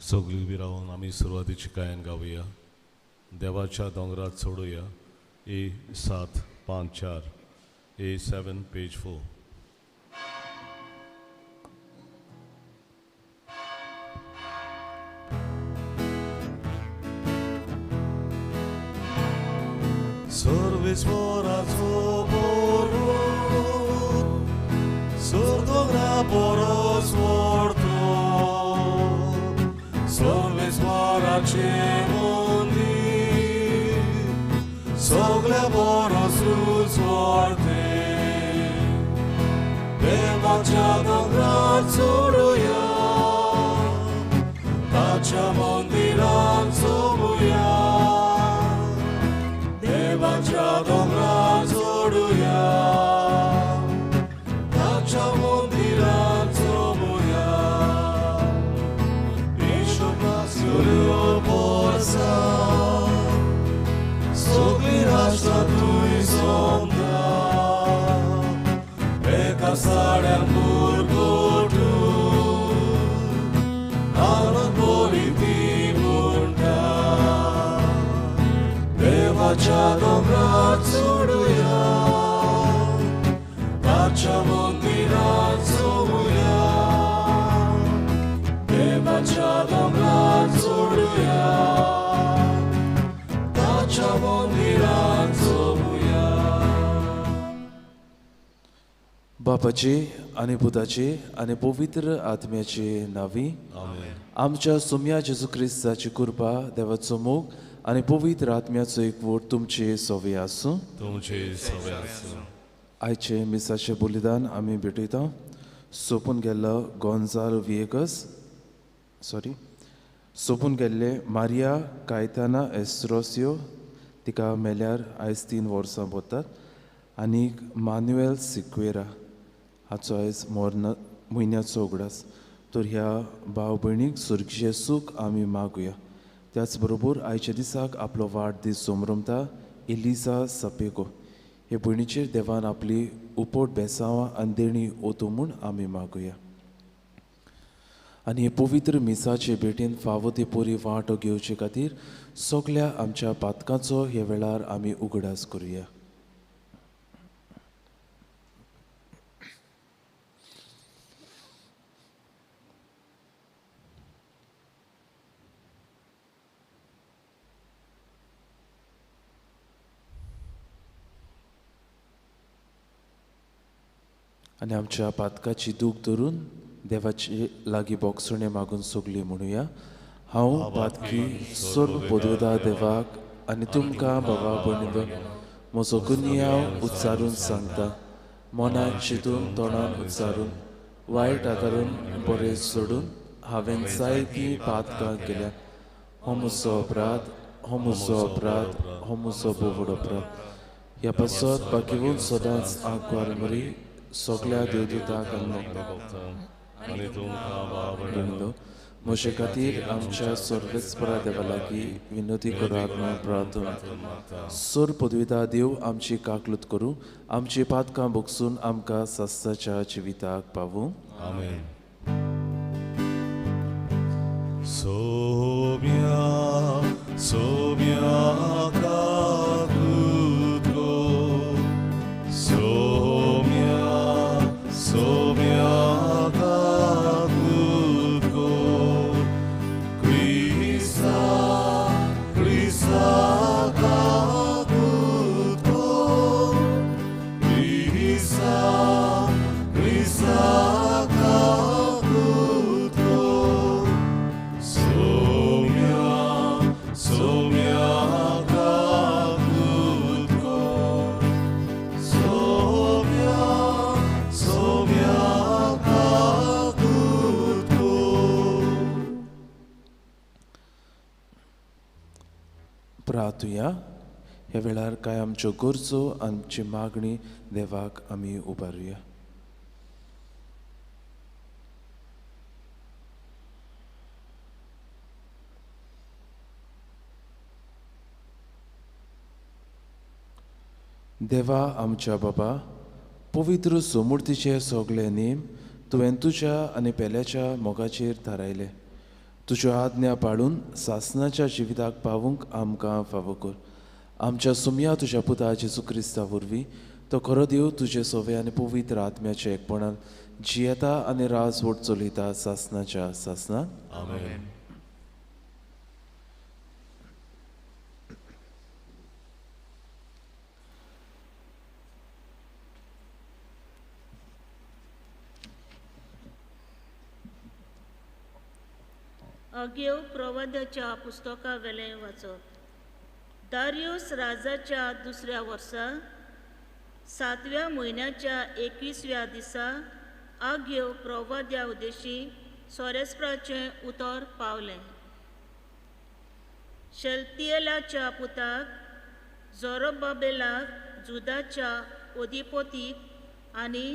सगळी बी राहून आम्ही सुरुवातीची गायन गाऊया. देवाच्या दोंगरात चढूया. A754 A7 page 4. Sorvismoraco borut, sordogra poros morto, sorvismorace mundi, sogle poros rus morte, devacia dongrat suruya, tacia mondiran sobuya. देवाच्या डोंगरात चढूया, ताच्या मंदिरात चढूया. Isuprațiu porsa, sogli raștatui sonda, pe casarea burgotu, anul politic munta. Devacia डोंगरात चढूया, ताच्या मंदिरात चढूया. देवाच्या डोंगरात चढूया, ताच्या मंदिरात चढूया. बापाचे आणि पुताचे आणि पवित्र आत्म्याचे नावी. आमेन. आमच्या सोम्या जेजू ख्रिस्ताची कृपा, देवाचो मोग आणि पवित्र आत्म्याचो एकवट तुमचे सवय आसूं. तुमचे सवय आसूं. आयचे मिसाचे बलिदान आमी भेटयता. सोपून गेल्लो गोंजालो विएगस सोपून गेल्ले मारिया कायताना एस्ट्रोसियो, तिका मेल्यार आयज 3 वर्सां भोगतात. आनीक मान्युएल सिक्वेरा, हाचो आयज म्हयन्याचो उगडास. तर ह्या भाव भयणीक सुरक्षे सूख आमी मागुया. त्याच बरोबर आयच्या दिसाक आपलो वाडदीस सोमरमता एलिझा सपेको हे भयणीचेर देवान आपली उपोट बेसांवां आनी देणी ओतू म्हूण आमी मागुया. आनी हे पवित्र मिसाचे भेटेन फावो ते पोरी वांटो घेवचे खातीर सगळ्या आमच्या पातकांचो हे वेळार आमी उगडास करुया. आनी आमच्या पातकाची दूख धरून देवाचे लागीं बोगसणे मागून सोगली म्हणुया. हांव पातकी सर्व पदवेदार देवाक आनी तुमकां बाबा भयणींनो म्हजो गुन्यांव उच्चारून सांगता. मनान चिंतून तोंडान उच्चारून वायट आदारून बरें सोडून हांवें जायतीं पातकां केल्या. हो म्हजो अपराध, हो म्हजो अपराध, हो म्हजो बोवड अपराध. ह्या पासत बाकीवून सदांच आंकवार मरी सगळ्या देवदूतांक आनी तुमकां बाबा म्हजे खातीर आमच्या सर्वेस्परा देवा लागीं विनंती करात म्हणून प्रार्थना. सर पदवीदार देव आमची काकलूत करूं, आमची पातकां भोगसून आमकां सस्ताच्या जिविताक पावूं. आमेन. सोम्या सोम्या काकूतो, सोम्या सोम्या काकूतो, क्रिस्ता क्रिस्ता काकूतो, क्रिस्ता क्रिस्ता काकूतो, सोम्या सोम्या काकूतो, सोम्या सोम्या काकूतो. प्रार्थुया. ह्या वेळार कांय आमच्यो गरजो आमची मागणी देवाक आमी उबारुया. देवा आमच्या बाबा, पवित्र सोमुर्तीचे सगळे नेम तुवें तुज्या आनी पेल्याच्या मोगाचेर थारायले. तुज्यो आज्ञा पाळून सासणाच्या जिविताक पावूंक आमकां फावो कर. आमच्या सुमया तुज्या पुता जेजू क्रिस्ता वरवीं तो खरो देव तुजे सोवे आनी पवित्र आत्म्याचे एकपणान जियेता आनी राजवट चलयता सासणाच्या सासणान. आमेन. अग्यो प्रवाद्याच्या पुस्तका वेलें वाचप. दारियुस राजाच्या दुसऱ्या वर्सा 7व्या म्हयन्याच्या 21व्या दिसा आग्यो प्रवाद्या उद्देशी सोरेस्पराचें उतर पावलें. शेल्तियेलाच्या पुताक जोरोबाबेलाक जुदाच्या अधिपतीक आनी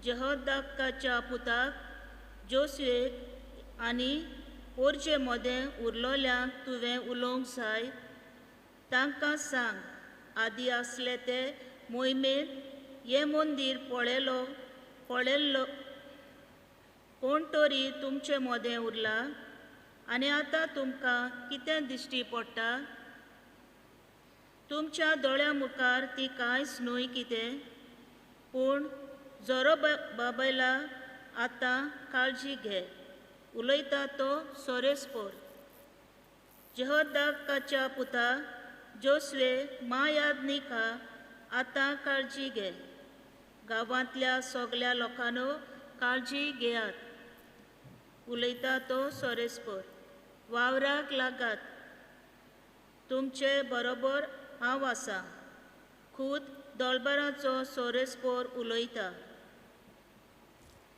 जेहोदाकाच्या पुताक जोसुएक आनी पोरचे मोदें उरलोल्यांक तुवें उलोवंक जाय. तांकां सांग, आदी आसले ते मोहिमेंत हें मंदीर पळयल्लो कोण तरी तुमचे मोदें उरला आनी आतां तुमकां कितें दिश्टी पडटा? तुमच्या दोळ्या मुखार ती कांयच न्हय कितें? पूण जोरोबाबेला आतां काळजी घे, उलयता तो सोरेस्पोर. जेहोदाकाच्या पुता जोसुए महायाजनीका आतां काळजी घे. गांवांतल्या सगल्या लोकांनो काळजी घेयात, उलयता तो सोरेस्पोर. वावराक लागात, तुमचे बरोबर हांव आसां. खूद दोळबाराचो सोरेस्पोर उलयता.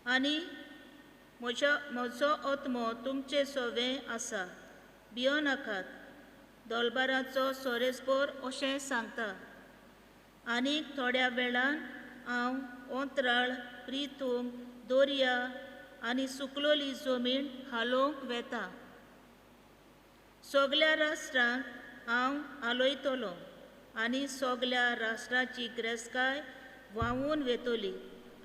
आनी म्हजो आत्मो तुमचे सोवें आसा. भियो नाकात, दोळबाराचो सोरेस्पोर अशें सांगता. आनीक थोड्या वेळान हांव अंतराळ, प्रितूम, दर्या आनी सुकलोली जमीन हालोवंक वेता. सगल्या राष्ट्रांक हांव हालयतलों आनी सगल्या राष्ट्राची गिरेस्तकाय व्हांवून वेतली.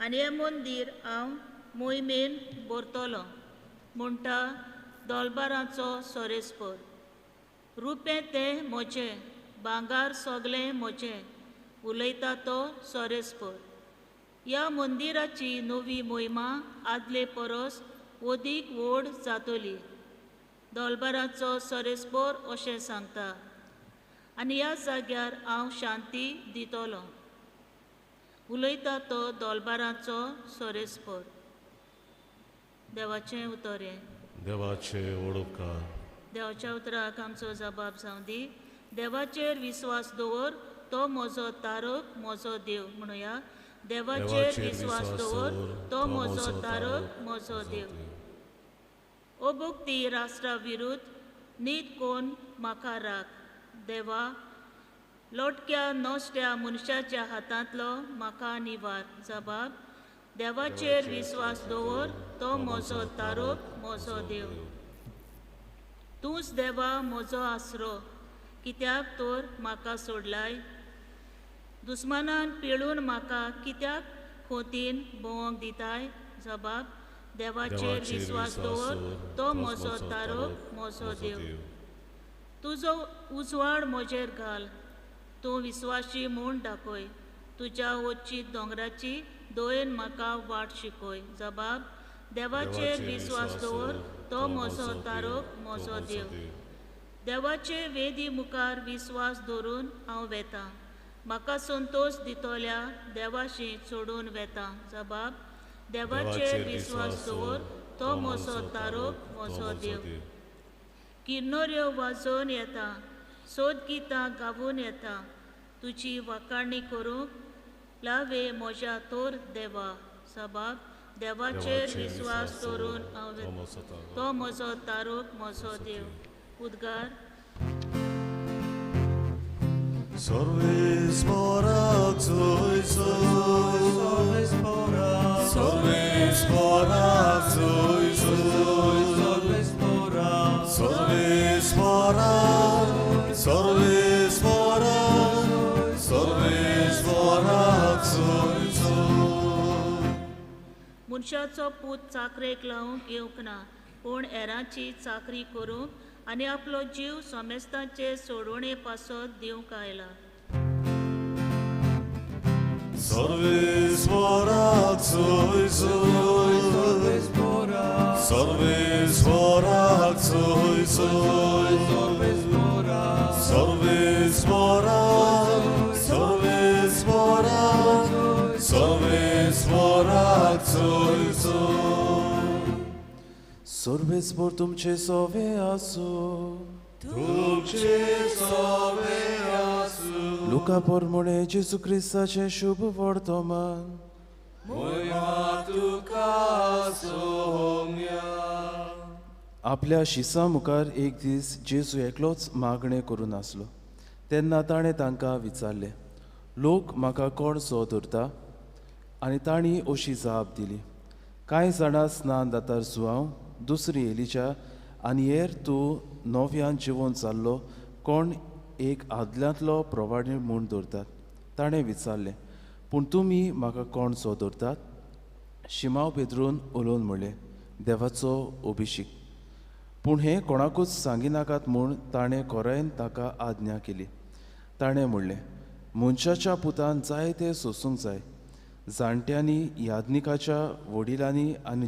आनी हें मंदीर हांव मोहिमेन भरतलों, म्हणटा दोळबाराचो सोरेस्पोर. रुपें तें म्हजें, भांगार सगलें म्हजें, उलयता तो सोरेस्पोर. ह्या मंदिराची नवी मोहिमा आदले परस अदीक व्हड जातली, दोळबाराचो सोरेस्पोर अशें सांगता. आनी ह्या जाग्यार हांव शांती दितलों, उलयता तो दोळबाराचो सोरेस्पोर. देवाचें उतरें. देवाचे ओडुपकार. देवाच्या उतराक आमचो जबाब जावं दी. देवाचेर विस्वास दवर, तो म्हजो तारक, म्हजो देव. म्हणुया, देवाचेर विस्वास दवर, तो म्हजो तारक, म्हजो देव. ओबुक्ती राष्ट्रा विरुद्ध नीत कोण म्हाका राख. देवा, लोटक्या नोसत्या मनशाच्या हातांतलो म्हाका निवार. जबाब. देवाचेर विस्वास दवर, तो म्हजो तारक, म्हजो देव. तूंच देवा म्हजो आसरो, कित्याक तर म्हाका सोडलाय? दुस्मानान पिळून म्हाका कित्याक खोतीन भोंवंक दिताय? जबाब. देवाचेर विस्वास दवर, तो म्हजो तारक, म्हजो देव. तुजो उजवाड म्हजेर घाल, तूं विस्वासी म्हूण दाखय. तुज्या ओच्ची दोंगराची दोयेन म्हाका वाट शिकय. जबाब. देवाचेर विस्वास दवर, तो म्हजो तारक, म्हजो देव. देवाचे वेदी मुखार विस्वास दवरून हांव वेतां. म्हाका संतोश दितोल्या देवाशी चोडून वेतां. जबाब. देवाचेर विस्वास दवर, तो म्हजो तारक, म्हजो देव. किन्नोऱ्यो वाजोवन येता, सोद गितां गावून येता. तुजी वाखाणणी करूंक लावे म्हज्या तोर देवा. जबाब. देवाचेर विस्वास दवरून हांव वेतां. तो म्हजो तारक, म्हजो देव. उद्गार. Sorvesporak zoi zoi, Sorvesporak, Sorvesporak zoi zoi, Sorvesporak, Sorvesporak, Sorvesporak, Sorvesporak zoi zoi. मनशाचो पूत चाकरेक लावंक येवंक ना, पूण हेरांची चाकरी करूंक आनी आपलो जीव सोमेस्तांचे सोडवणे पासत दिवंक आयला. Sorvesvorak soy soy, sorvesvorak soy soy, sorvesvorak, sorvesvorak, sorvesvorak soy soy. Sorvesvor तुमचे सोवे आसो. तुमचे सोवे आसू. लुका पोरमुळे जेजू क्रिस्ताचे शुभ वर्तमान. मोया तुका सोम्या. आपल्या शिसा मुखार एक दीस जेजू एकलोच मागणें करून आसलो. तेन्ना ताणें तांकां विचारलें, लोक म्हाका कोण सो धरता? आनी तांणी अशी जाप दिली, कांय जाणां स्नान जातार सुवांव, दुसरी एलिजा, आनी हेर तूं नव्यान जिवोन जाल्लो कोण एक आदल्यांतलो प्रवादी म्हूण धरतात. ताणें विचारलें, पूण तुमी म्हाका कोण सो धरतात? शिमाव पेद्रून उलोवन म्हणलें, देवाचो अभिशीक. पूण हें कोणाकूच सांगिनाकात म्हूण ताणें खोरेन ताका आज्ञा केली. ताणें म्हणलें, मनशाच्या पुतान जाय तें सोसूंक जाय. जाणट्यांनी, याज्ञिकाच्या वडिलांनी आनी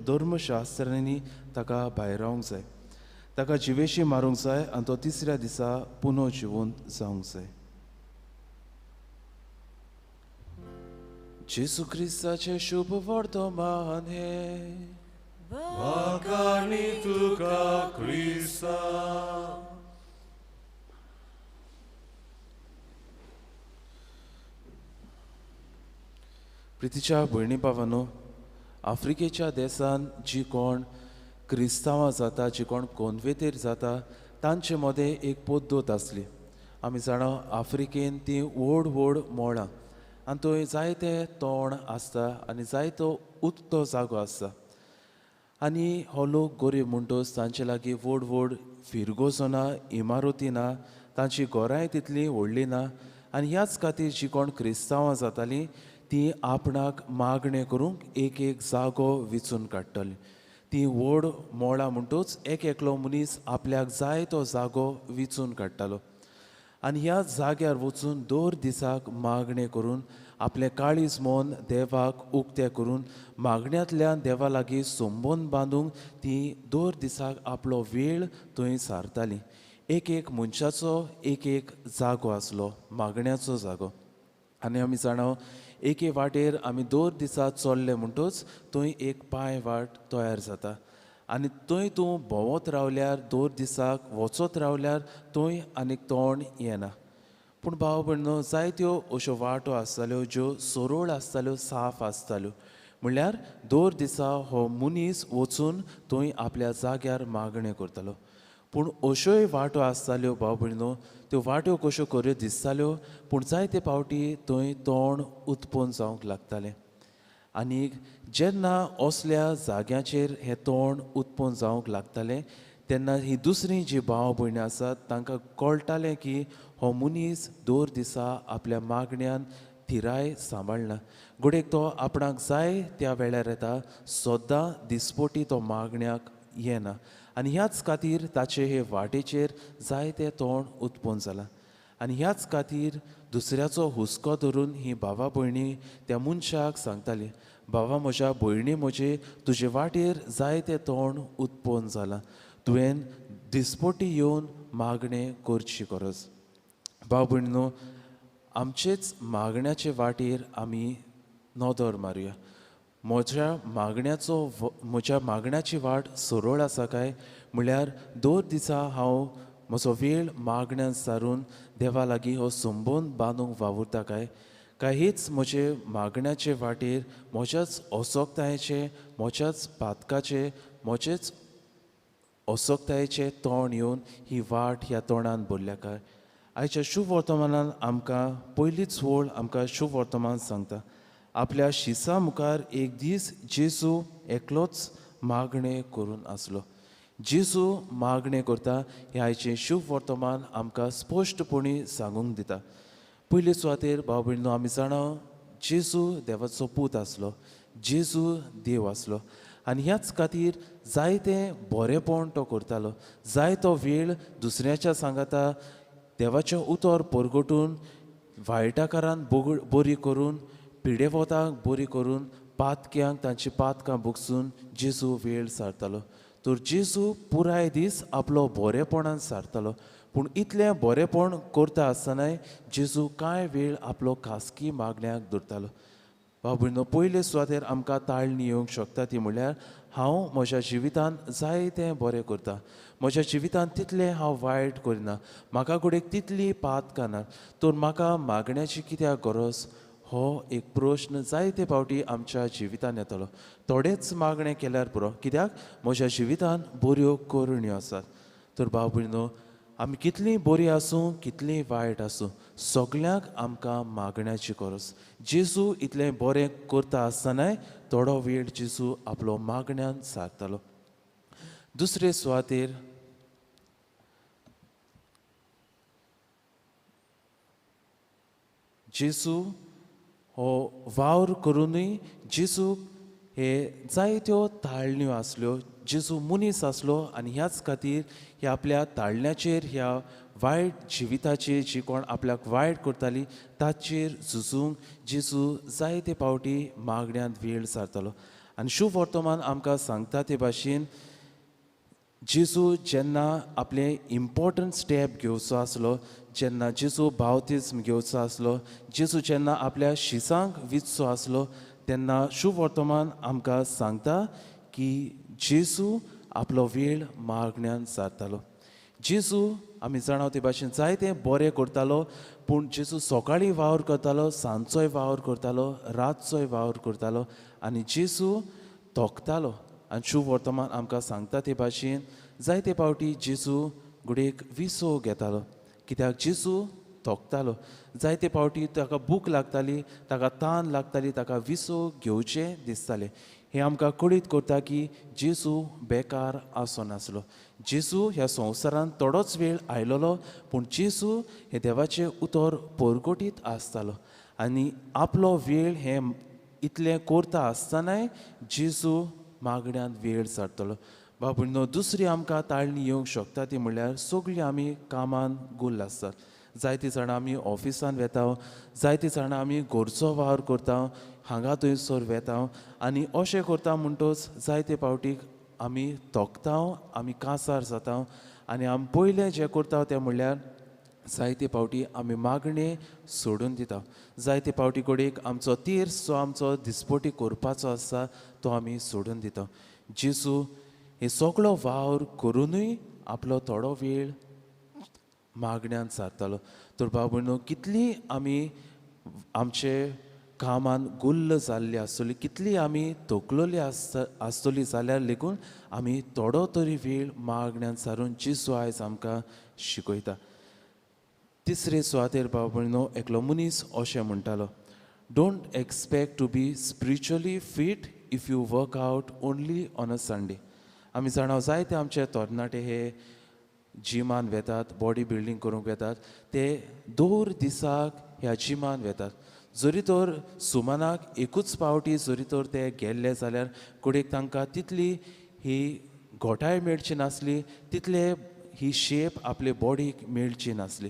धर्मशास्त्रांनी ताका भायर रावंक जाय. ताका जिवेशी मारूंक जाय आनी तो तिसऱ्या दिसा पुनो जिवंत जावंक जाय. जेजू क्रिस्ताचे शुभ वर्तमान हे. वाकाणी तुका क्रिस्ता. प्रितीच्या भयणी भावांनो, आफ्रिकेच्या देशांत जी कोण क्रिस्तांवां जाता, जी कोण कोनवेतेर जाता, तांचे मदें एक पद्दत आसली. आमी जाणा आफ्रिकेन ती व्हड व्हड मोळां आनी थंय जायते तोंड आसता आनी जायतो उक्तो जागो आसता. आनी हो लोक गरीब म्हणटच तांचे लागीं व्हड व्हड फिरगोजो ना, इमारती ना, तांची घरांय तितली व्हडली ना. आनी ह्याच खातीर जी कोण क्रिस्तांवां जातालीं ती आपणाक मागणें करूंक एक एक जागो विचून काडटाली. ती व्हड मोळां म्हणटूच एक एकलो मनीस आपल्याक जाय तो जागो विचून काडटालो आनी ह्या जाग्यार वचून दर दिसाक मागणें करून आपलें काळीज मोन देवाक उक्तें करून मागण्यांतल्यान देवा लागीं संबंद बांदूंक ती दर दिसाक आपलो वेळ थंय सारताली. एक एक मनशाचो एक एक जागो आसलो, मागण्याचो जागो. आनी आमी जाणा एके वाटेर आमी दर दिसा चल्ले म्हणटच थंय एक पांय वाट तयार जाता आनी थंय तूं भोंवत रावल्यार दर दिसाक वचत रावल्यार थंय आनीक तोंड येना. पूण भाव भयणो, जायत्यो अश्यो वाटो आसताल्यो ज्यो सरळ आसताल्यो, साफ आसताल्यो. म्हणल्यार दर दिसा हो मनीस वचून थंय आपल्या जाग्यार मागणें करतालो. पूण अश्योय वाटो आसताल्यो भाव भयणो, त्यो वाट्यो कश्यो खऱ्यो दिसताल्यो, पूण जायते फावटी थंय तोंड उत्पन्न जावंक लागतालें. आनीक जेन्ना असल्या जाग्यांचेर हें तोंड उत्पन्न जावंक लागतालें तेन्ना ही दुसरी जी भाव भयणी आसात तांकां कळटालें की हो मनीस दर दिसा आपल्या मागण्यांत थिराय सांबाळना. घडयेक तो आपणाक जाय त्या वेळार येता, सद्दां दिसपोटी तो मागण्याक येना. आनी ह्याच खातीर ताचे हे वाटेचेर जायतें तोंड उत्पन्न जालां. आनी ह्याच खातीर दुसऱ्याचो हुस्को धरून ही भावा भयणी त्या मनशाक सांगताली, भावा म्हज्या भयणी म्हजे, तुजे वाटेर जायतें तोंड उत्पन्न जालां. तुवें दिसपोटी येवन मागणें करची गरज. भाव भयणीनो, आमचेच मागण्याचे वाटेर आमी नदर मारया. म्हज्या मागण्याची वाट सरळ आसा काय? म्हळ्यार दर दिसा हांव म्हजो वेळ मागण्यांत सारून देवा लागीं हो संबंद बांदूंक वावुरता काय? हीच म्हजे मागण्याचे वाटेर म्हज्याच असोकतायेचे, म्हज्याच पातकाचे, म्हजेच असोकतायेचे तोंड येवन ही वाट ह्या तोंडान भरल्या काय? आयच्या शुभ वर्तमानान आमकां पयलींच वळ आमकां शुभ वर्तमान सांगता. आपल्या शिसा मुखार एक दीस जेजू एकलोच मागणें करून आसलो. जेजू मागणें करता हें आयचें शुभ वर्तमान आमकां स्पश्टपणी सांगूंक दिता. पयले सुवातेर भाव भयणीनो, आमी जाणा जेजू देवाचो पूत आसलो, जेजू देव आसलो आनी ह्याच खातीर जायतें बरेंपण तो करतालो. जाय तो वेळ दुसऱ्याच्या सांगाता देवाचें उतर परगटून वायटाकारान बरी करून पिडेवतांक बरी करून पातक्यांक तांची पातकां बुगसून जेजू वेळ सारतालो. तर जेजू पुराय दीस आपलो बरेपणान सारतालो. पूण इतलें बरेपण करता आसतनाय जेजू कांय वेळ आपलो खासगी मागण्यांक दवरतालो. बाबूनो, पयले सुवातेर आमकां ताळणी येवंक शकता ती म्हणल्यार हांव म्हज्या जिवितान जायतें बरें करतां. म्हज्या जिवितान तितलें हांव वायट करिना. म्हाका कडेन तितली पातकां नात. तर म्हाका मागण्याची कित्याक गरज? हो एक प्रश्न जायते फावटी आमच्या जिवितान येतलो. थोडेच मागणें केल्यार पुरो, कित्याक म्हज्या जिवितान बऱ्यो करण्यो आसात. तर भाव भयणो, आमी कितलीं बरीं आसूं कितलीं वायट आसूं, सगल्यांक आमकां मागण्याची गरज. जेजू इतलें बरें करता आसतनाय थोडो वेळ जेजू आपलो मागण्यान सारतालो. दुसरे सुवातेर जेजू हो वावर करुनूय जेजूक हे जायत्यो ताळण्यो आसल्यो. जेजू मनीस आसलो आनी ह्याच खातीर ह्या आपल्या ताळण्याचेर, ह्या वायट जिविताचेर जी कोण आपल्याक वायट करताली ताचेर झुजूंक जेजू जायते फावटी मागण्यांत वेळ सारतालो. आनी शुभ वर्तमान आमकां सांगता ते भाशेन जेजू जेन्ना आपलें इम्पॉर्टंट स्टेप घेवचो आसलो, जेन्ना जेजू बावतिस्म घेवचो आसलो, जेजू जेन्ना आपल्या शिसांक विचचो आसलो, तेन्ना शुभ वर्तमान आमकां सांगता की जेजू आपलो वेळ मागण्यांत सारतालो. जेजू आमी जाणाव ते भाशेन जायतें बरें करतालो. पूण जेजू सकाळीं वावर करतालो, सांजचोय वावर करतालो, रातचोय वावर करतालो आनी जेजू थोकतालो. आनी शुभ वर्तमान आमकां सांगता ते भाशेन जायते फावटी जेजू गुडेक विसो घेतालो, कित्याक जेजू थोकतालो. जायते फावटी ताका भूक लागताली, ताका तान लागताली, ताका विसो घेवचें दिसतालें. हें आमकां कळीत करता की जेजू बेकार आसो नासलो. जेजू ह्या संवसारांत थोडोच वेळ आयलोलो, पूण जेजू हे देवाचें उतर परगटीत आसतालो. आनी आपलो वेळ हें इतलें करता आसतनाय जेजू मागण्यांत वेळ सारतलो. बाबूनो, दुसरी आमकां ताळणी येवंक शकता ती म्हणल्यार सगळीं आमी कामान गुल्ल आसतात. जायतीं जाणां आमी ऑफिसान वेता, जायतीं जाणां आमी घरचो वावर करता, हांगा थंयसर वेता आनी अशें करता म्हणटच जायते फावटी आमी थोकता, आमी कांसार जाता आनी आमी पयलें जें करता तें म्हणल्यार जायते फावटी आमी मागणें सोडून दिता. जायते फावटी कडेक आमचो तीर्स जो आमचो दिसपटी करपाचो आसता तो आमी सोडून दिता. जेजू हे सगळो वावर करुनूय आपलो थोडो वेळ मागण्यांत सारतालो. तर बाबूनो, कितलीं आमी आमचे कामान गुल्ल जाल्ली आसतली, कितलीं आमी तोकलोली आसतली जाल्यार लेगून आमी थोडो तरी वेळ मागण्यांत सारून जेजू आयज आमकां शिकयता. तिसरे सुवातेर बाबूनो, एकलो मनीस अशें म्हणटालो, don't expect to be spiritually fit if you work out only on a Sunday. आमी जाणाव जायते आमचे तरणाटे हे जिमान वेतात, बॉडी बिल्डींग करूंक वेतात, ते दर दिसाक ह्या जिमान वेतात. जरी तर सुमानाक एकूच फावटी जरी तर ते गेल्ले जाल्यार कडेक तांकां तितली ही घोटाय मेळची नासली, तितले ही शेप आपले बॉडीक मेळची नासली.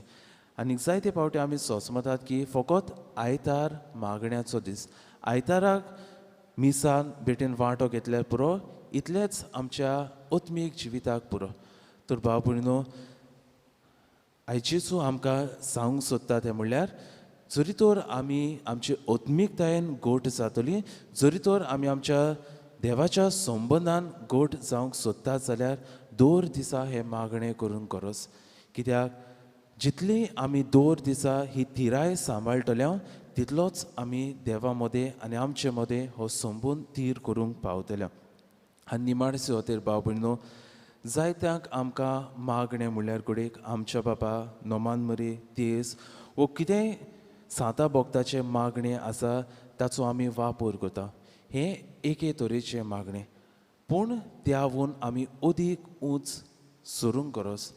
आनी जायते फावटी आमी सोंसमतात की फकत आयतार मागण्याचो दीस, आयताराक मिसान बेटीन वांटो घेतल्यार पुरो, इतलेंच आमच्या ओत्मीक जिविताक पुरो. तर भाव भयणो, आयज जेजू आमकां सांगूंक सोदता तें म्हणल्यार जरी तर आमी आमचे ओत्मीकतायेन घट जातली, जरी तर आमी आमच्या देवाच्या संबंदान घट जावंक सोदतात जाल्यार दर दिसा हे मागणें करूंक गरज. कित्याक जितली आमी दर दिसा ही थिराय सांबाळटल्या तितलोच आमी देवा मदें आनी आमचे मदें हो संबंद थीर करूंक पावतल्या. आनी निमाणसे वतेर भाव भयणो, जायत्यांक आमकां मागणें म्हणल्यार कडेक आमच्या बाबा नोमान मरी तेस वो कितेंय सांता भोगताचे मागणें आसा ताचो आमी वापर करता. हें एके तरेचें मागणें, पूण त्यावून आमी अदीक उंच सरूंक गरज,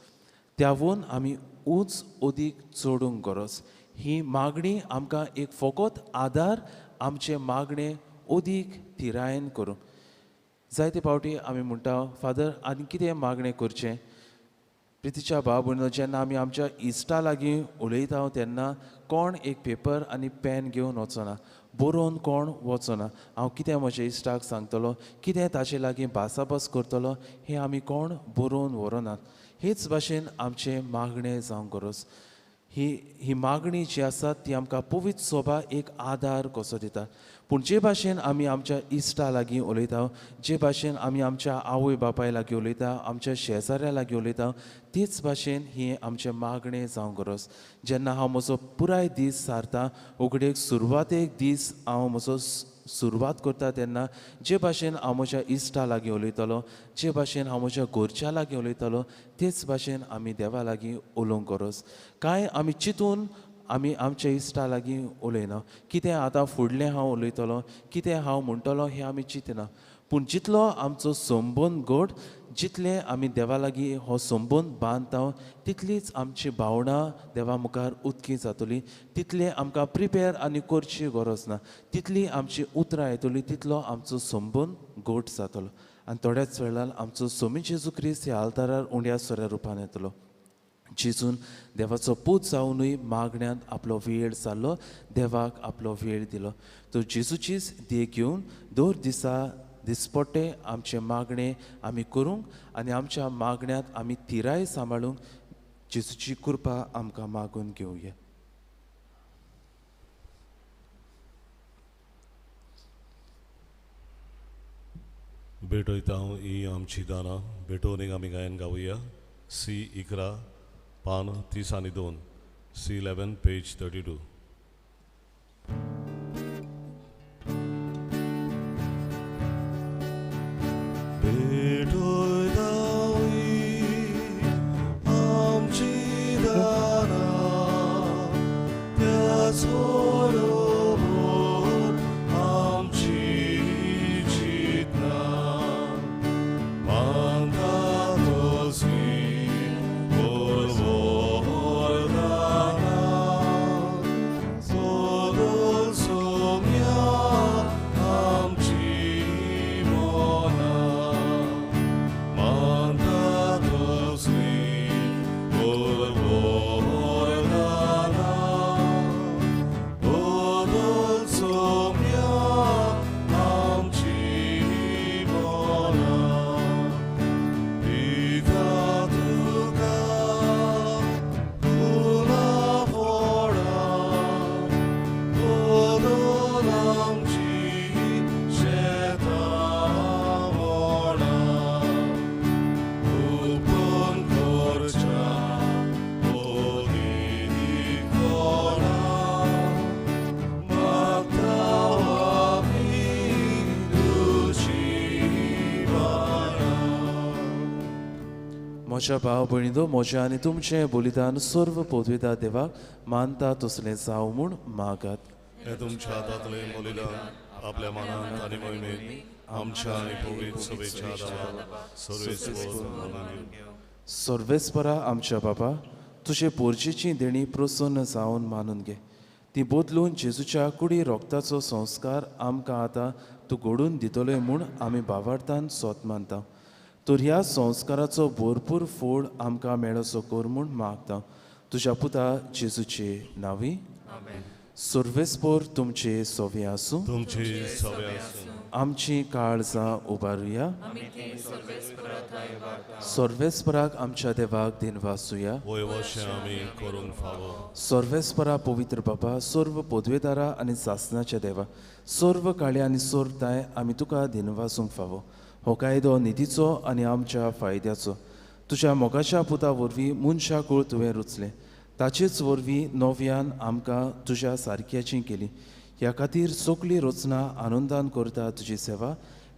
त्यावून आमी उंच अदीक चडूंक गरज. ही मागणी आमकां एक फकत आदार आमचे मागणें अदीक थिरायेन करूंक. जायते फावटी आमी म्हणटा फादर आनी कितें मागणें करचें. प्रितीच्या भाव भयणीनो, जेन्ना आमी आमच्या इश्टा लागीं उलयता तेन्ना कोण एक पेपर आनी पेन घेवन वचना, बरोवन कोण वचना. हांव कितें म्हज्या इश्टाक सांगतलो, कितें ताचे लागीं भासाभास करतलो, हें आमी कोण बरोवन व्हरनात. हेच भाशेन आमचें मागणें जावंक गरज. ही मागणी जी आसा ती आमकां पवित्र सभा एक आदार कसो दिता. पूण जे भाशेन आमी आमच्या इश्टा लागीं उलयता, जे भाशेन आमी आमच्या आवय बापाय लागीं उलयता, आमच्या शेजाऱ्या लागीं उलयता, तेच भाशेन ही आमचें मागणें जावंक गरज. जेन्ना हांव म्हजो पुराय दीस सारता, उगडेक सुरवातेक दीस हांव म्हजो सुरवात करता तेन्ना जे भाशेन हांव म्हज्या इश्टा लागीं उलयतलो, जे भाशेन हांव म्हज्या घरच्या लागीं उलयतलो, तेच भाशेन आमी देवा लागीं उलोवंक गरज. कांय आमी चिंतून आमी आमच्या इश्टा लागीं उलयना. कितें आतां फुडलें हांव उलयतलो, कितें हांव म्हणटलो हें आमी चिंतना. पूण जितलो आमचो संबंद घट, जितलें आमी देवा लागीं हो संबंद बांदता, तितलीच आमची भावना देवा मुखार उक्ती जातली. तितलें आमकां प्रिपेर आनी करची गरज ना. तितली आमची उतरां येतली, तितलो आमचो संबंद घट जातलो. आनी थोड्याच वेळार आमचो स्वामी जेजू क्रिस्त ह्या आल्तारार उंड्या सोऱ्या रुपान येतलो. जेजून देवाचो पूत जावनूय मागण्यांत आपलो वेळ जाल्लो, देवाक आपलो वेळ दिलो. तो जेजूचीच देख घेवन दर दिसा दिसपट्टे आमचे मागणे आमी करूंक आनी आमच्या मागण्यांत आमी तिराय सांबाळूंक जेजूची कृपा आमकां मागून घेवया. भेटयता ही आमची दानां. भेटोवनीक आमी गायन गावया. C11 पान 30 आनी 2, C11 पेज 32. भेटयता आमची दानां, त्याच बरोबर आमची चिंतनां. मानता तसली सोदून सोम्या आमची मोनां. मानता तसली सोदून सोम्या आमची मोनां. पिता तुका फुलां फोडां, ओदून आमची शेतां मोडां. उपन करच्या ओलीक कोणां, मागता आमी तुजी बाणां. म्हज्या भाव भयणीनो, म्हजें आनी तुमचें बलिदान सर्व पदवेदार देवाक मानता तसलें जावं म्हूण मागात. हे तुमच्या हातांतलें बलिदान आपल्या मनांत आनी मोहिमेंत आमच्या आनी पवित्र सभेच्या आदाराक सर्वेस्वर मानून घेवं. सर्वेस्परा आमच्या बाबा, तुजे पोरजेची देणी प्रसन्न जावन मानून घे. ती बदलून जेजूच्या कुडी रोगताचो संस्कार आमकां आतां तूं घडून दितले म्हूण आमी भावार्थान सोत मानता. तर ह्या संस्काराचो भरपूर फळ आमकां मेळचो कर म्हूण मागता. तुज्या पुता जेजूचे नांवी. सर्वेस्पर तुमचे सोवे आसूं. तुमची सभा आसूं. आमची काळजां उबारुया. सर्वेस्पराक आमच्या देवाक दिनवासुया. वयवशें आमी करूंक फावो. सर्वेस्परा पवित्र बाबा, सर्व पदवेदारा आनी सासणाच्या देवा, सर्व काळे आनी सोरताय आमी तुका दिनवासूंक फावो. हो कायदो निधीचो आनी आमच्या फायद्याचो. तुज्या मोगाच्या पुता वरवीं मनशा कुळ तुवें रुचलें. ताचेच वरवीं नव्यान आमकां तुज्या सारक्याची केली. ह्या खातीर सगळीं रचना आनंदान करता तुजी सेवा.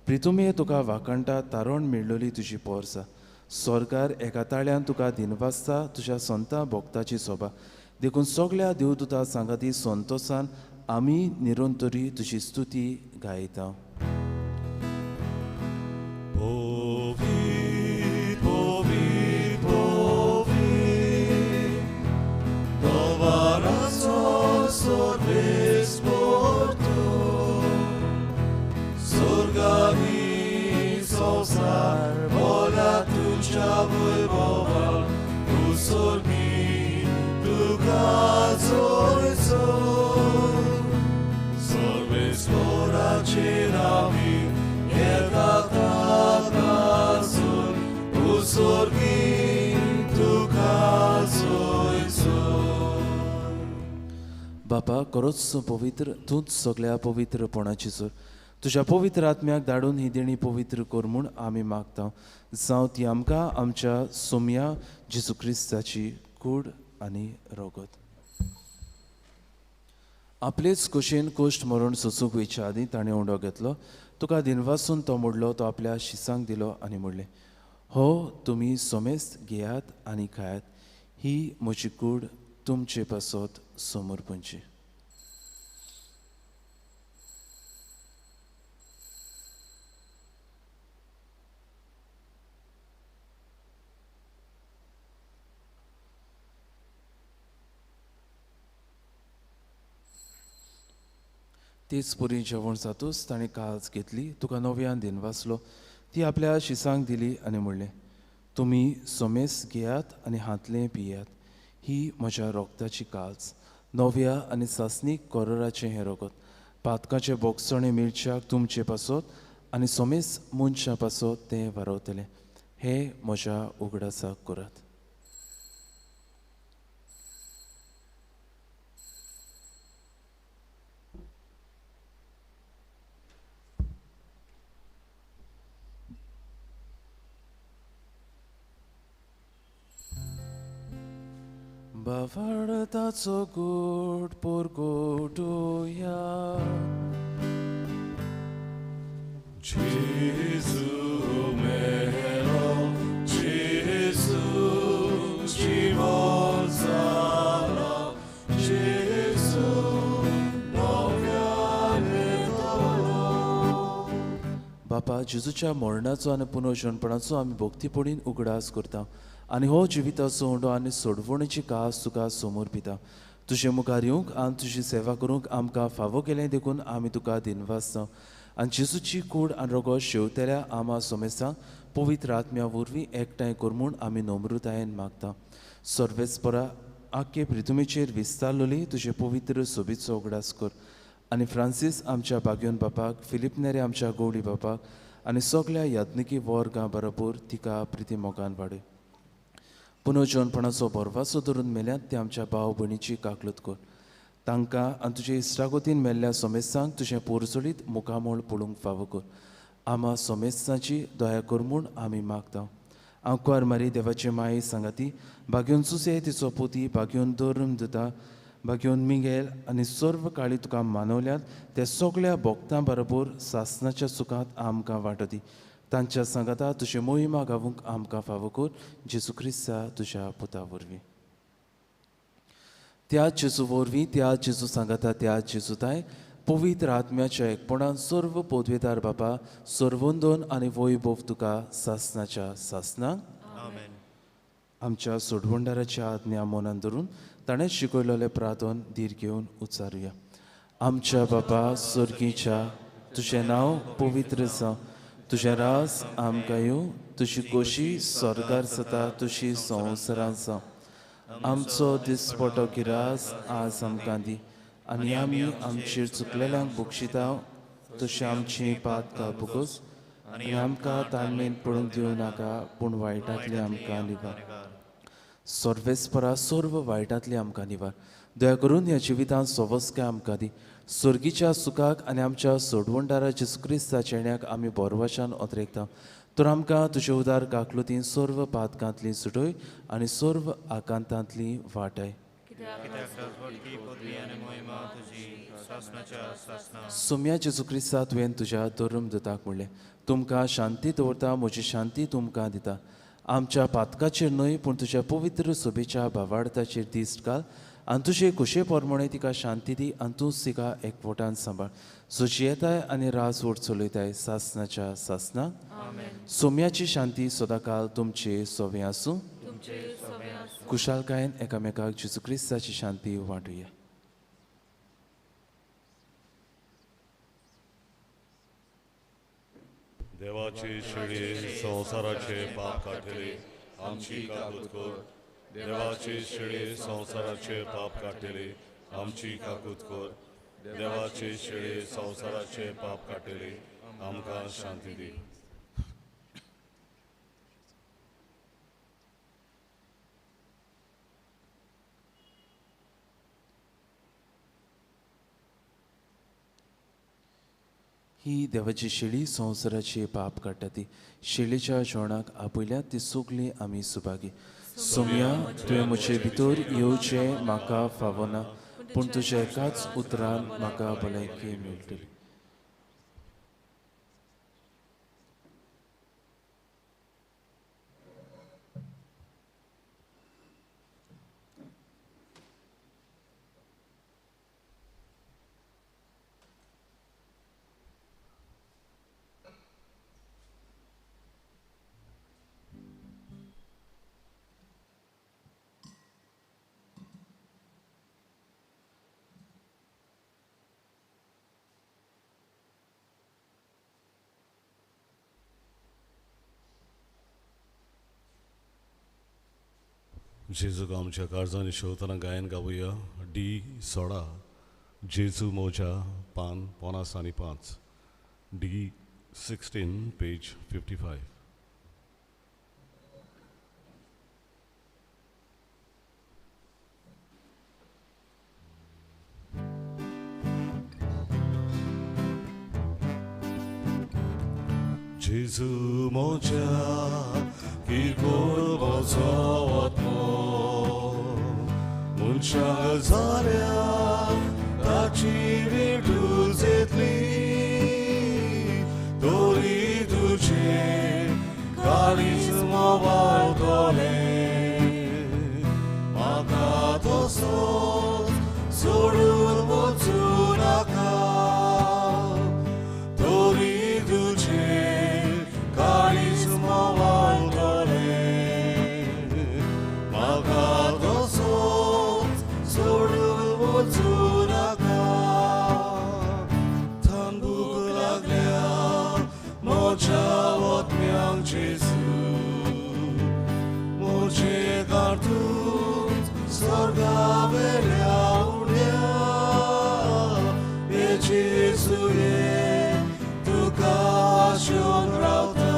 प्रितुमे तुका वाकणटा तारण मेळ्ळली तुजी पोरसा. स्वर्गार एका ताळ्यान तुका दिनवासता तुज्या संता भोगताची सोबा. देखून सगळ्या देवदूता सांगाती संतोषान आमी निरंतरी तुजी स्तुती गायता. Povit, povit, povit, Dovarazo sorves portu, Surgani संसार भला तुझ्या वैभवात उसळी तुका जोडचो सर्वेश्वराचेर आमी येतात आकासून उसळी तुका जोडचो. बापा खरोच पवित्र तूंच सगळ्या पवित्रपणाची सर तुज्या पवित्र आत्म्याक धाडून ही देणी पवित्र कर म्हूण आमी मागता. जावं ती आमकां आमच्या सोम्या जेजू क्रिस्ताची कूड आनी रगत. आपलेच कुशीन कोश्ट मरण सोंसूंक वयच्या आदीं ताणें उंडो घेतलो. तुका दिनवासून तो मोडलो तो आपल्या शिसांक दिलो आनी म्हणलें, हो तुमी सोमेस्त घेयात आनी खायात, ही म्हजी कूड तुमचे पासत समर्पणची. तीच पुरी जेवण जातूच ताणें काळज घेतली, तुका नव्यान दिनवासलो, ती आपल्या शिसांक दिली आनी म्हणलें, तुमी सोमेस घेयात आनी हातलें पियात, ही म्हज्या रोगताची काळज, नव्या आनी सासनीक कोराचें हें रगत, पातकाचे बोगसणे मिरच्याक तुमचे पासत आनी सोमेस मनशा पासत तें वारवतलें. हें म्हज्या उगडासाक करात. Bavartaco good porgoduya. Gesù mero, Gesù живот забрал, Gesù nowiane dolo. बापा जेजूच्या मरणाचो आनी पुनर्जन्मपणाचो आमी भक्तीपणीन उगडास करता आनी हो जिविताचो उंडो आनी सोडवणेची कास तुका समोर पिता. तुजे मुखार येवंक आनी तुजी सेवा करूंक आमकां फावो केलें देखून आमी तुका दिनवासता आनी जेजूची कूड आनी रगत शेवतेल्या आमा सोमेसांक पवित्र आत्म्या वरवीं एकठांय कर म्हूण आमी नम्रतायेन मागता. सर्वेस्परा आख्खे पृथ्वीचेर विस्तारलोली तुजे पवित्र सोबीचो उगडास कर आनी फ्रांसीस आमच्या बागयोन बापाक, फिलिप नेरे आमच्या गवळी बापाक आनी सगळ्या यात्निकी वर्गां बरोबर तिका प्रिती मोगान वाडय. पुनर्जन्मपणाचो बोरवासो धरून मेल्यांत ते आमच्या भाव भयणीची काकलत कर. तांकां आनी तुजे इश्टागोतीन मेल्ल्या सोमेसांक तुजें पोरसोडीत मुखामोळ पळोवंक फावो कर. आमा सोमेसांची दया कर म्हूण आमी मागता. आंकवार मारी देवाचे माये सांगाती, बागयोन सुसे तिचो पोती, बागयोन धर्म दिता, बागयोन मिगेल आनी सर्व काळी तुका मानवल्यात त्या सगळ्या भोगतां बरोबर सासनाच्या सुखांत आमकां वांटो दी. तांच्या सांगाता तुजे मोहिमा गावूंक आमकां फावो कर. जेजू क्रिस्ता तुज्या पुता वरवीं. त्या जेजू वरवीं, त्या जेजू सांगाता, त्या जेजूताय पवित्र आत्म्याच्या एकपणान सर्व पदवेदार बापा सर्वोंदोन आनी वैभव तुका सासनाच्या सासनाक आमच्या सोडवंडाराच्या आज्ञा मनान धरून ताणें शिकयलेले प्रार्थन धीर घेवन उच्चारुया. आमच्या बापा सर्गीच्या, तुजें नांव पवित्र जावं, तुजें रास आमकां येवं, तुजी खोशी स्वर्गार जाता तुजी संवसारांत जावं. आमचो दिसपटो गिरास आज आमकां दी आनी आमी आमचेर चुकलेल्यांक बक्षिता तशें आमची पातकां भोगोस आनी आमकां ताळमेन पडूंक दिवं नाका पूण वायटांतली आमकां निवार. सर्वेस्परा सर्व वायटांतली आमकां निवार. दया करून ह्या जिवितांत सवस्काय आमकां दी. सर्गीच्या सुखाक आनी आमच्या सोडवणदारा जेजू क्रिस्ताच्या येण्याक आमी बोरवाशान ओतरेकता. तर आमकां तुजे उदार काकलुतीन सर्व पातकांतली सुटय आनी सर्व आकांतांतली वाटाय. सोम्या जेजू क्रिस्ता तुवें तुज्या धर्म दिताक म्हणलें, तुमकां शांती दवरता, म्हजी शांती तुमकां दिता. आमच्या पातकाचेर न्हय पूण तुज्या पवित्र सोबेच्या भावार्थाचेर दिश्ट घाल आनी तुजे कुशे पोरमणे तिका शांती दी आनी तूंच तिका एकवटान सांबाळ. सुजी येताय आनी रासवड चलयताय सासनाच्या सासनाक. सोम्याची शांती सदांकाल तुमचे सोबे आसूं. कुशालकायेन एकामेकाक जेजू क्रिस्ताची शांती वांटुया. देवा देवाची शिडी संसाराचे पाप काढले आमची काकूत कर देवाची शिडी संसाराचे पाप काढले आमची काकूत कर देवाची शिडी संसाराचे पाप काढले आमकां शांती दी. ही देवाची शेळी संवसाराची पाप काडटा ती शेळीच्या जेवणाक आपयल्या ती सगळी आमी सुभागी. सोम्या तुवें म्हजे भितर येवचें म्हाका फावना पूण तुज्या एकाच उतरान म्हाका भलायकी मेळटली. जेजूक आमच्या काळजांनी शेवतना गायन गावुया. D16 जेजू मोजा पान 55 D16 पेज 55. जेजू मोजा किरकोळ वचोवतो मनशां जाल्या ताची विडूल जेतली तोरी तुजे काळीज मोवाळटोले म्हाका तसोच सोडून वचूं नाका तोरी तुजे काळीज मोवाळटोले म्हाका तसोच सोडून वचूं नाका. थांबूक लागल्या म्हज्या वतम्यांक जेजू म्हजे कांतून स्वर्गा वेल्या उड्या हे जेजूये तुका आशेन रावता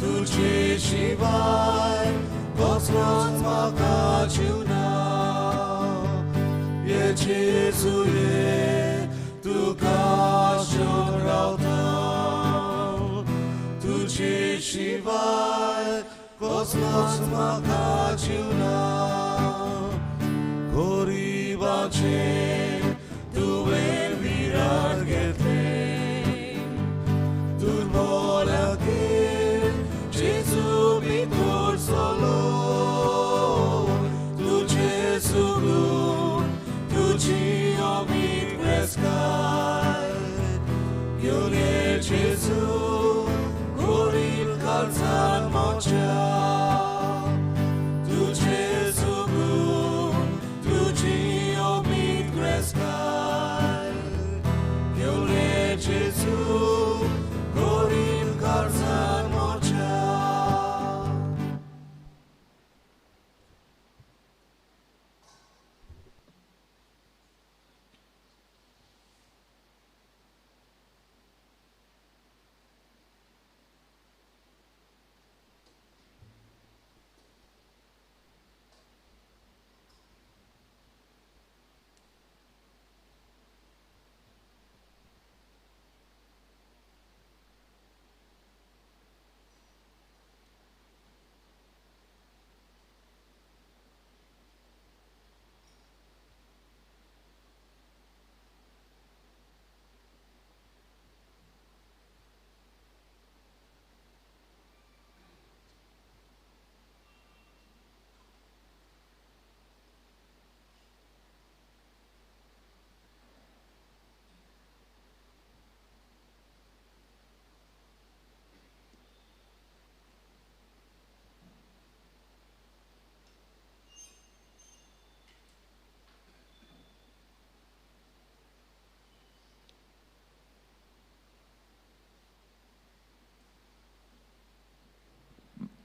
तुजे शिवाय कसलोच म्हाका जीव ना हे जेजूये तुका आशेन रावता तुजे शिवाय कसलोच म्हाका जीव ना. गरिबाचे तुवें विराट घेतले दुर्बलांगेर जेजू भितर चलो तुजे सुगून तुजी अमीर क्रेस्काय घेवन ये जेजू गरीब काळजान म्हज्या तुजे सुगून तुजी अमीर क्रेस्काय घेवन ये जेजू गरीब काळजान म्हज्या.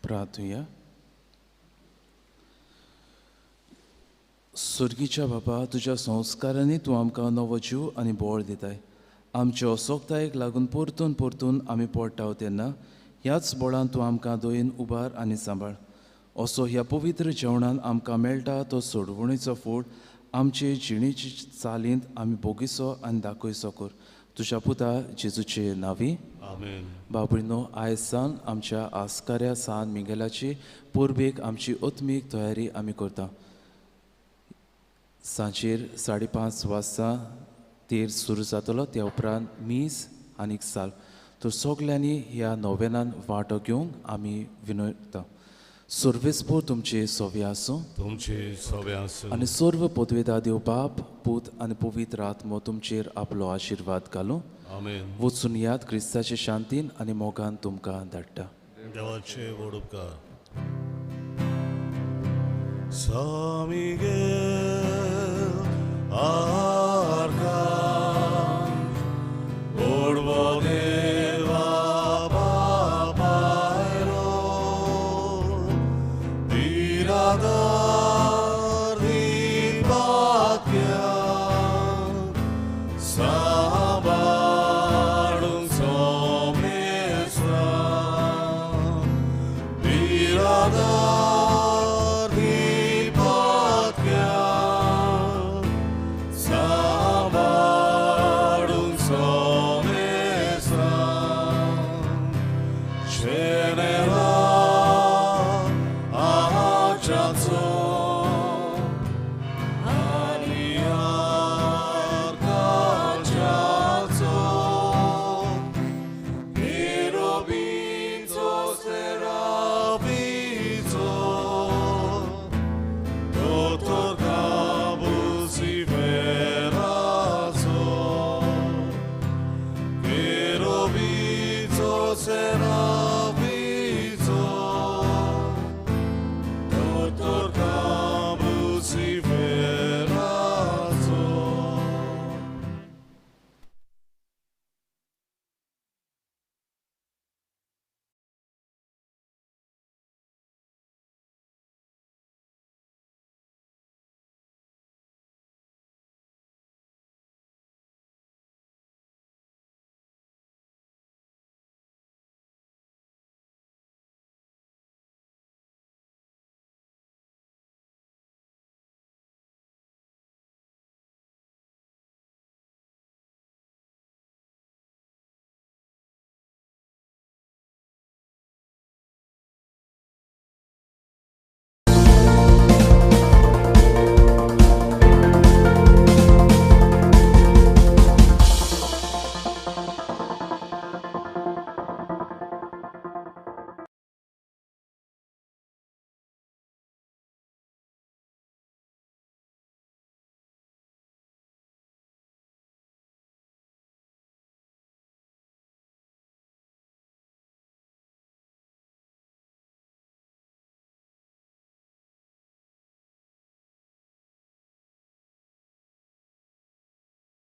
प्रार्थूया. सुर्गीच्या बाबा, तुज्या संस्कारांनी तूं आमकां नवो जीव आनी बोळ दिताय. आमच्या असोगतायेक लागून परतून परतून आमी पडटाव तेन्ना ह्याच बोळान तूं आमकां दोयन उबार आनी सांबाळ. असो ह्या पवित्र जेवणान आमकां मेळटा तो सोडवणीचो फूड आमचे जिणेची चालींत आमी बोगिसो आनी दाखयसो कर. तुज्या पुता जेजूचे नांवी आमेन. बाबळीनो, आयज सावन आमच्या आस्काऱ्या सान मिगेलाची पुर्बेक आमची ओत्मीक तयारी आमी करता. सांजेर 5:30 वाजता तेर सुरू जातलो. त्या उपरांत मीस आनीक साल. तर सगल्यांनी ह्या नोवेनान वांटो घेवंक आमी विनयता. सर्वेस्पूर तुमचे सोवे आसूं. तुमचे सोवे आसूं. आनी सर्व पदवेदा देव बाप, पूत आनी पवित्र आत्मो तुमचेर आपलो आशिर्वाद घालूं. आमेन. वचून याद क्रिस्ताचे शांतीन आनी मोगान तुमकां धाडटा. देवाचे व्हड उपकार. San Miguel Arcángel, orbo deva papairo, tirador di patria, sabarum somestra, tirador será